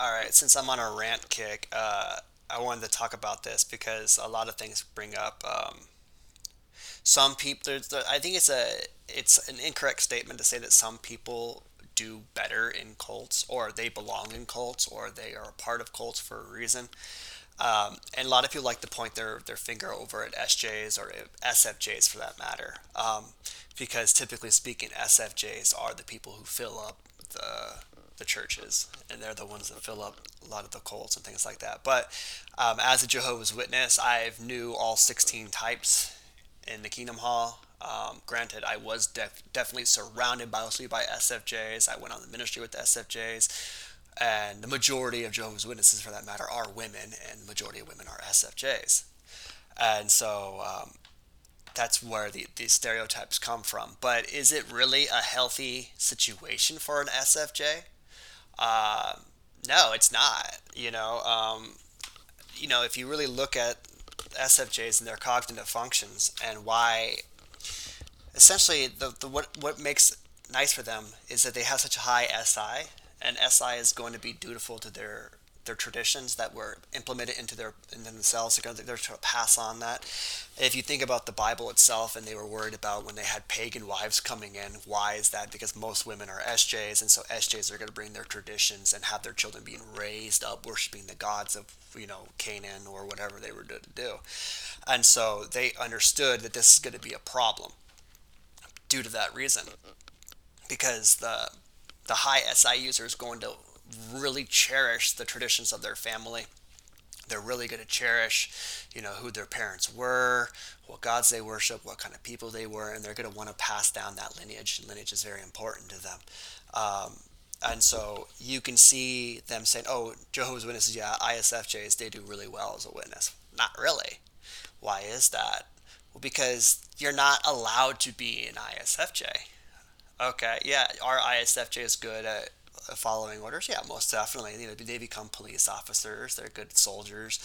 All right, since I'm on a rant kick, I wanted to talk about this because a lot of things bring up some people. I think it's an incorrect statement to say that some people do better in cults, or they belong in cults, or they are a part of cults for a reason. And a lot of people like to point their finger over at SJs or SFJs for that matter, because typically speaking, SFJs are the people who fill up the churches, and they're the ones that fill up a lot of the cults and things like that. But as a Jehovah's Witness, I've knew all 16 types in the Kingdom Hall. Granted, I was definitely surrounded mostly by SFJs. I went on the ministry with the SFJs, and the majority of Jehovah's Witnesses, for that matter, are women, and the majority of women are SFJs. And so that's where these stereotypes come from. But is it really a healthy situation for an SFJ? Uh, no, it's not. If you really look at SFJs and their cognitive functions and why, essentially, what makes nice for them is that they have such a high SI, and SI is going to be dutiful to their traditions that were implemented into themselves. They're trying to pass on that. If you think about the Bible itself, and they were worried about when they had pagan wives coming in, why is that? Because most women are SJs, and so SJs are going to bring their traditions and have their children being raised up worshiping the gods of Canaan or whatever they were to do. And so they understood that this is going to be a problem due to that reason, because the high SI user is going to really cherish the traditions of their family. They're really going to cherish, who their parents were, what gods they worship, what kind of people they were, and they're going to want to pass down that lineage. And lineage is very important to them. And so you can see them saying, "Oh, Jehovah's Witnesses, yeah, ISFJs, they do really well as a witness." Not really. Why is that? Well, because you're not allowed to be an ISFJ. Okay, yeah, are ISFJs good at following orders? Yeah, most definitely. They become police officers. They're good soldiers.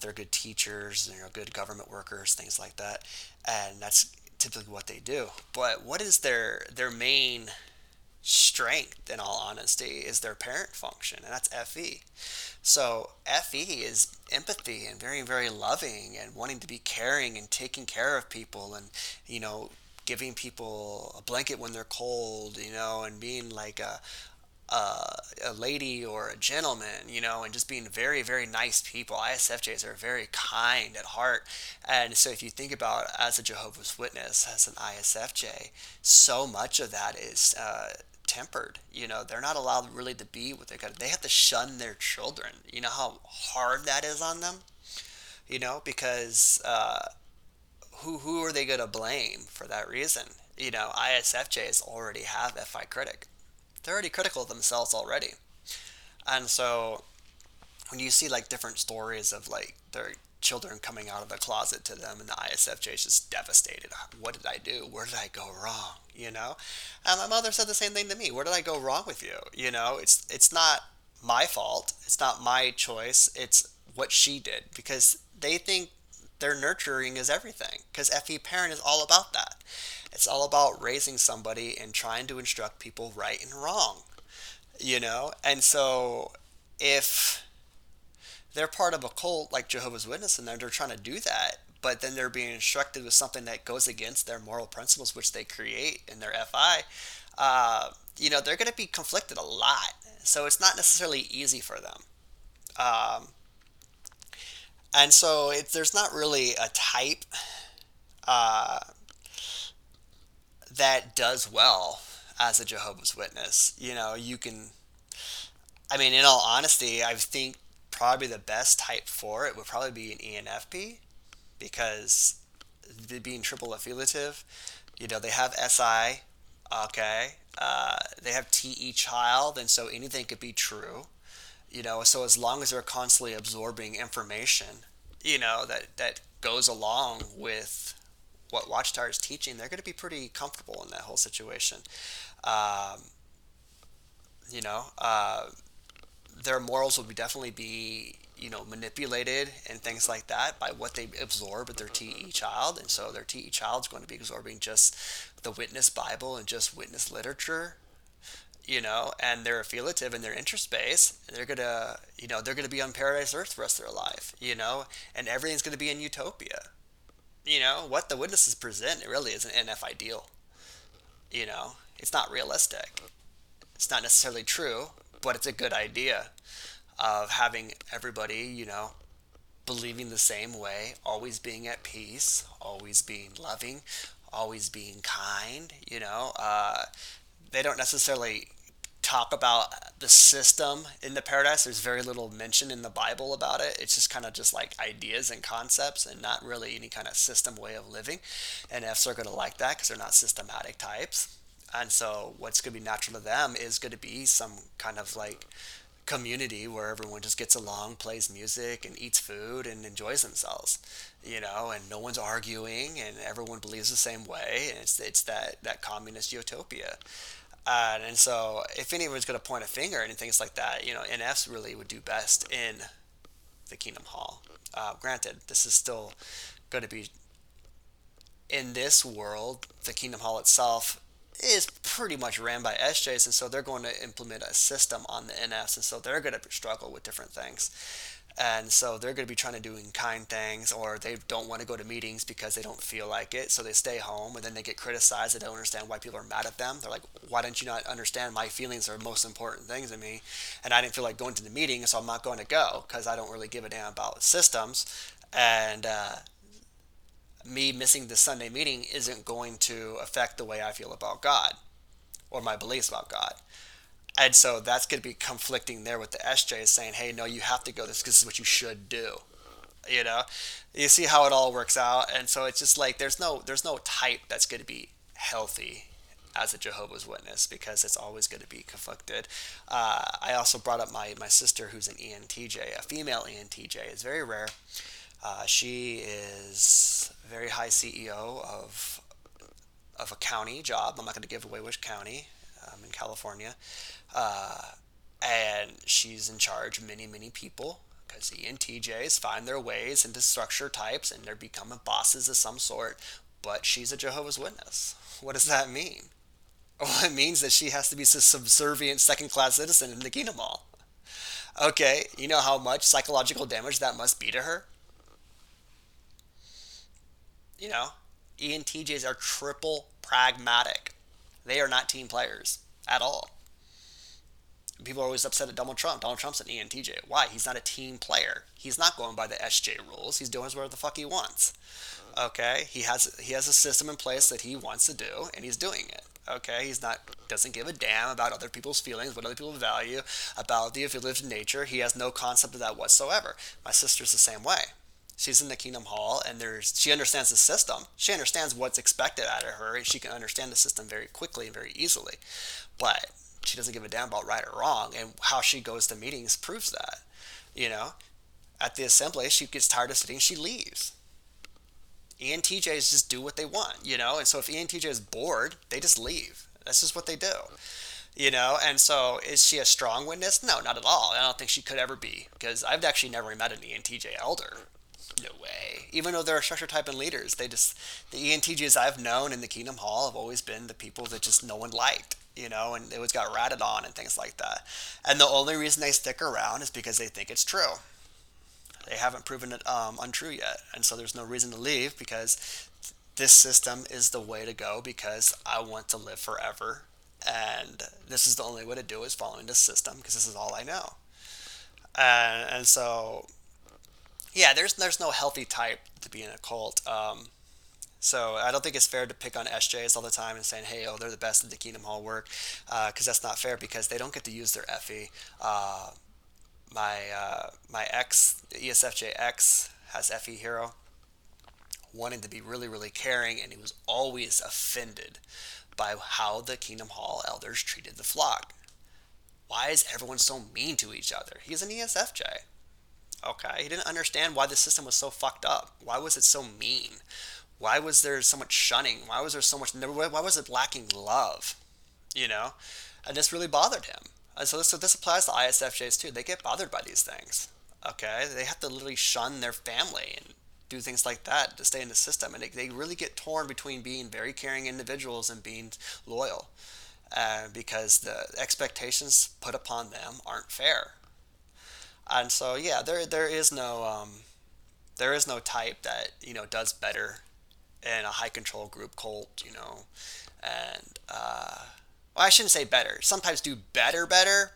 They're good teachers. Good government workers, things like that. And that's typically what they do. But what is their main strength, in all honesty, is their parent function, and that's FE. So FE is empathy and very, very loving and wanting to be caring and taking care of people, and giving people a blanket when they're cold, and being like a lady or a gentleman, and just being very, very nice people. ISFJs are very kind at heart. And so if you think about, as a Jehovah's Witness, as an ISFJ, so much of that is tempered. They're not allowed really to be what they got. They have to shun their children. You know how hard that is on them? Because who are they going to blame for that reason? ISFJs already have FI critic. They're already critical of themselves already. And so when you see like different stories of like their children coming out of the closet to them, and the ISFJ is just devastated. What did I do? Where did I go wrong? And my mother said the same thing to me. Where did I go wrong with you? It's not my fault. It's not my choice. It's what she did, because they think their nurturing is everything. Because FE parent is all about that. It's all about raising somebody and trying to instruct people right and wrong. And so if they're part of a cult like Jehovah's Witness, and they're trying to do that, but then they're being instructed with something that goes against their moral principles, which they create in their FI, they're going to be conflicted a lot. So it's not necessarily easy for them. Um, and so there's not really a type uh, that does well as a Jehovah's Witness. You can, I mean, in all honesty, I think probably the best type for it would probably be an ENFP, because being triple affiliative, they have SI, okay, they have TE child, and so anything could be true, so as long as they're constantly absorbing information, that goes along with what Watchtower is teaching, they're going to be pretty comfortable in that whole situation. Um, you know, their morals will definitely be manipulated and things like that by what they absorb with their TE child, and so their TE child is going to be absorbing just the Witness Bible and just Witness literature, and they're affiliative and they're interest based. They're gonna, they're gonna be on paradise earth the rest of their life, and everything's gonna be in utopia. What the witnesses present, it really is an NF ideal. It's not realistic. It's not necessarily true, but it's a good idea of having everybody, believing the same way, always being at peace, always being loving, always being kind. They don't necessarily talk about the system in the paradise. There's very little mention in the Bible about it. It's just kind of just like ideas and concepts and not really any kind of system way of living. And Fs are going to like that because they're not systematic types. And so what's going to be natural to them is going to be some kind of like community where everyone just gets along, plays music, and eats food and enjoys themselves, and no one's arguing, and everyone believes the same way, and it's that communist utopia. And so, if anyone's going to point a finger and things like that, NFs really would do best in the Kingdom Hall. Granted, this is still going to be in this world. The Kingdom Hall itself is pretty much ran by SJs, and so they're going to implement a system on the NFs, and so they're going to struggle with different things. And so they're going to be trying to do kind things, or they don't want to go to meetings because they don't feel like it, so they stay home, and then they get criticized. They don't understand why people are mad at them. They're like, why don't you not understand my feelings are the most important things to me, and I didn't feel like going to the meeting, so I'm not going to go because I don't really give a damn about systems. And me missing the Sunday meeting isn't going to affect the way I feel about God or my beliefs about God. And so that's going to be conflicting there with the SJs saying, hey, no, you have to go this because this is what you should do. You see how it all works out. And so it's just like there's no type that's going to be healthy as a Jehovah's Witness because it's always going to be conflicted. I also brought up my sister who's an ENTJ, a female ENTJ. It's very rare. She is very high CEO of a county job. I'm not going to give away which county, in California. And she's in charge of many, many people because ENTJs find their ways into structure types and they're becoming bosses of some sort. But she's a Jehovah's Witness. What does that mean? Well, it means that she has to be a subservient second-class citizen in the Kingdom Hall. Okay, you know how much psychological damage that must be to her? You know, ENTJs are triple pragmatic. They are not team players at all. People are always upset at Donald Trump. Donald Trump's an ENTJ. Why? He's not a team player. He's not going by the SJ rules. He's doing whatever the fuck he wants. Okay? He has a system in place that he wants to do, and he's doing it. Okay? He's not doesn't give a damn about other people's feelings, what other people value, about the affiliative nature. He has no concept of that whatsoever. My sister's the same way. She's in the Kingdom Hall, and she understands the system. She understands what's expected out of her, and she can understand the system very quickly and very easily. But she doesn't give a damn about right or wrong, and how she goes to meetings proves that. At the assembly, she gets tired of sitting, she leaves. ENTJs just do what they want, and so if ENTJ is bored, they just leave. That's just what they do. And so is she a strong witness? No, not at all. I don't think she could ever be, because I've actually never met an ENTJ elder. No way. Even though they're structure type and leaders, the ENTJs I've known in the Kingdom Hall have always been the people that just no one liked, and they always got ratted on and things like that. And the only reason they stick around is because they think it's true. They haven't proven it untrue yet, and so there's no reason to leave because this system is the way to go because I want to live forever, and this is the only way to do it is following this system because this is all I know. And so yeah, there's no healthy type to be in a cult. So I don't think it's fair to pick on SJs all the time and saying, hey, oh, they're the best at the Kingdom Hall work, because that's not fair because they don't get to use their FE. My ex, the ESFJ X, has FE Hero, wanted to be really, really caring, and he was always offended by how the Kingdom Hall elders treated the flock. Why is everyone so mean to each other? He's an ESFJ. Okay, he didn't understand why the system was so fucked up. Why was it so mean? Why was there so much shunning? Why was there so much? Why was it lacking love? And this really bothered him. And so this applies to ISFJs too. They get bothered by these things. Okay, they have to literally shun their family and do things like that to stay in the system, and they really get torn between being very caring individuals and being loyal. because the expectations put upon them aren't fair. And so yeah, there is no type that does better in a high control group cult, and well, I shouldn't say better. Some types do better,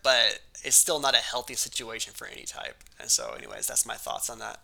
but it's still not a healthy situation for any type. And so, anyways, that's my thoughts on that.